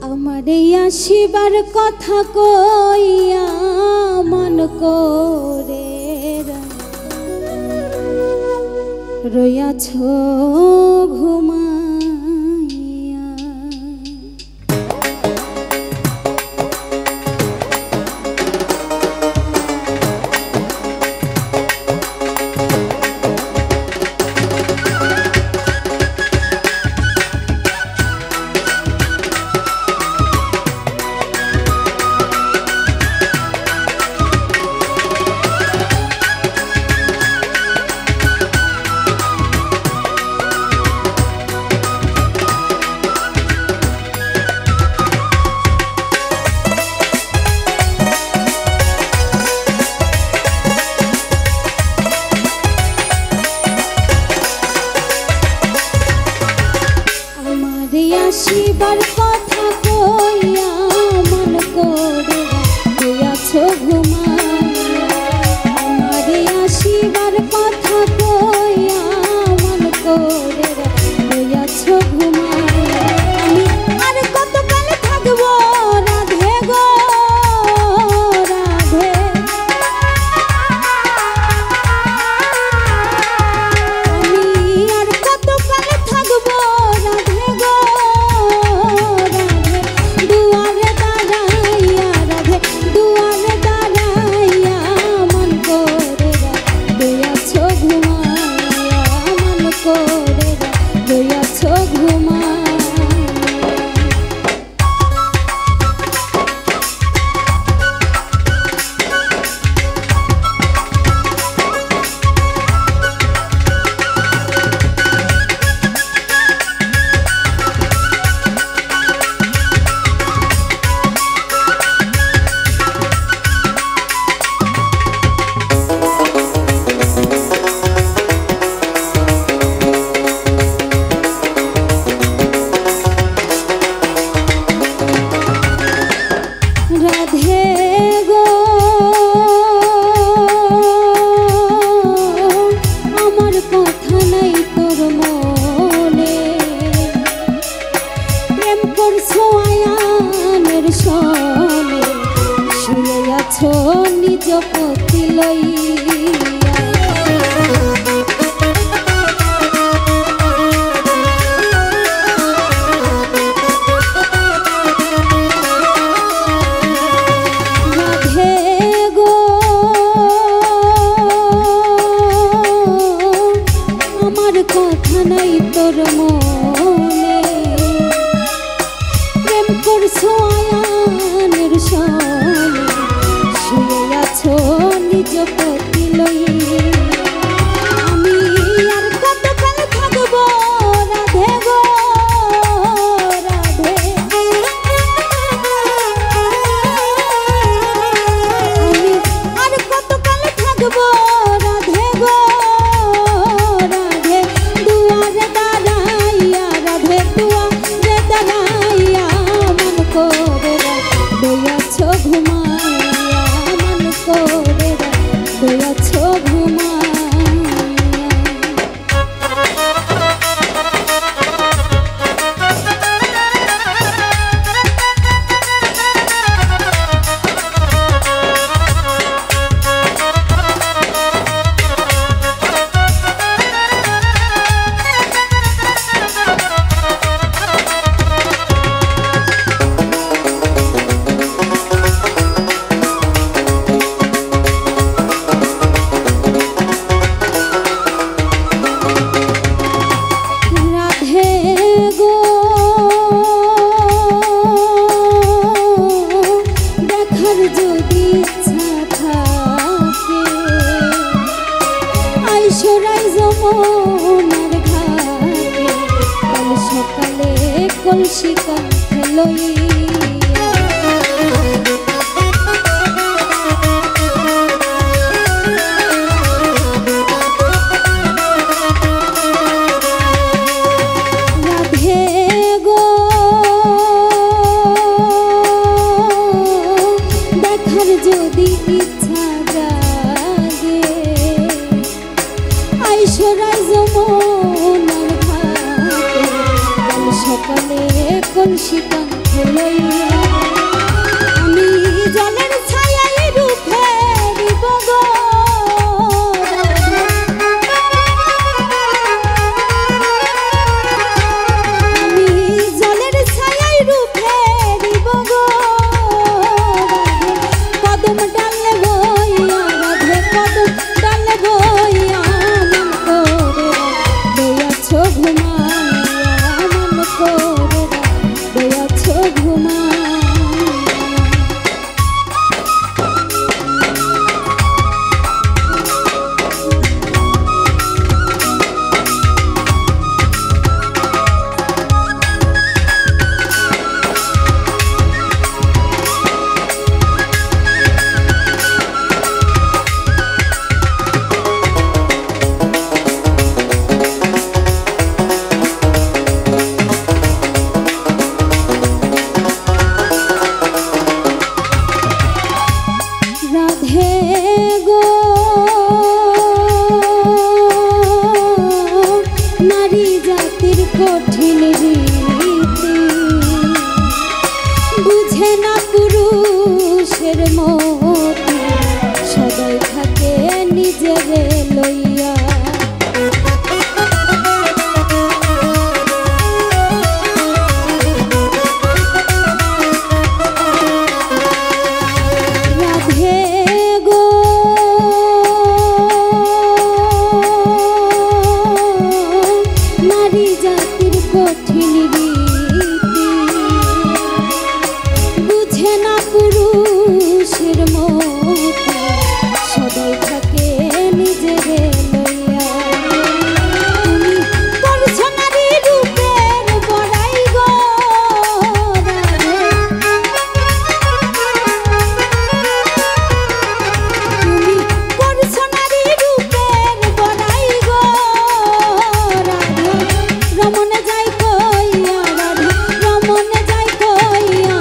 আমারে আসিবার কথা কইয়া মন করে রইয়াছ ঘুমাইয়া। আসিবার কথা কইয়া মন করে রইয়াছ ঘুমাইয়া। আমারে আসিবার কথা কইয়া মন করে রইয়াছ ঘুমাইয়া। আমি আর কতকাল থাকবো রাধে গো রাধে। আমি আর কতকাল থাকবো রাধে গো। নিজ পতি লইয়া রাধে গো আমার কথা নাই তোর মনে। প্রেম করছো আয়ানের সনে নিজ পতি লইয়া। আমি আর কতকাল থাকবো রাধে গো রাধে। আমি আর কতকাল থাকবো রাধে গো রাধে। দুয়ারে দাঁড়াইয়া রাধে দুয়ারে দাঁড়াইয়া মন করে রইয়াছ ঘুমাইয়া। মন করে রইয়াছ ঘুমাইয়া। সকালে কলসি কাঁধে লইয়া রাধে গো দেখার যদি ইচ্ছা জাগে আইসরাই যমুনার ঘাটে সকালে কলসি কাঁধে কাছে লইয়া আমি জলের ছায়ায় রূপে দিব গো আমি জলের ছায়ায় রূপে দিব গো কদম ডালে বইয়া রাধে কদম ডালে বইয়া মন করে দয়াছ ঘুমাইয়া মন করে দয়াছ ঘুমাইয়া রাধে গো নারী জাতির কঠিন রীতি বুঝে না পুরুষের মতি সদাই থাকে নিজের লইয়া বুঝে না পুরুষের মতি সদাই থাকে নিজের লইয়া তুমি করছো নারী রূপের বড়াই গো রাধে তুমি করছো নারী রূপের বড়াই গো রাধে রমনে যাই কইয়া রাধে রমনে যাই কইয়া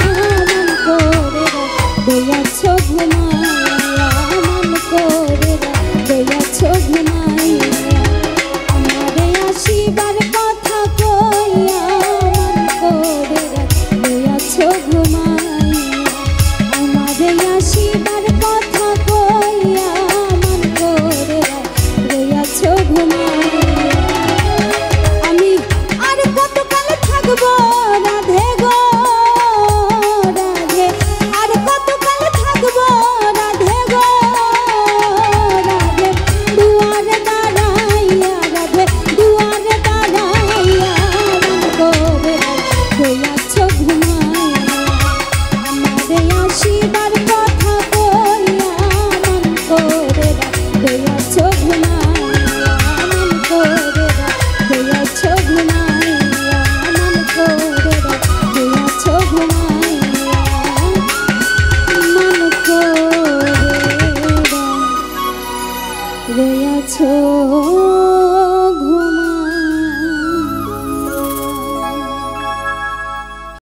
মন করে দয়াছ ঘুমাইয়া মন করে দয়াছ ঘুমাইয়া আমারে আসিবার কথা কইয়া মন করে দয়াছ ঘুমাইয়া আমারে আসিবার কথা কইয়া মন করে দয়াছ ঘুমাইয়া আমি আর কতকাল থাকবো রাধে গো রাধে আর কতকাল থাকবো রাধে গো রাধে দুয়ারে দাঁড়াইয়া রাধে দুয়ারে দাঁড়াইয়া মন করে দয়াছ ঘুমাইয়া আমারে আসিবার কথা কইয়া মন করে দয়াছ ঘুমাইয়া মন করে দয়াছ ঘুমাইয়া মন করে দয়াছ ঘুমাইয়া মন করে দয়াছ ঘুমাইয়া। 人呀，秋。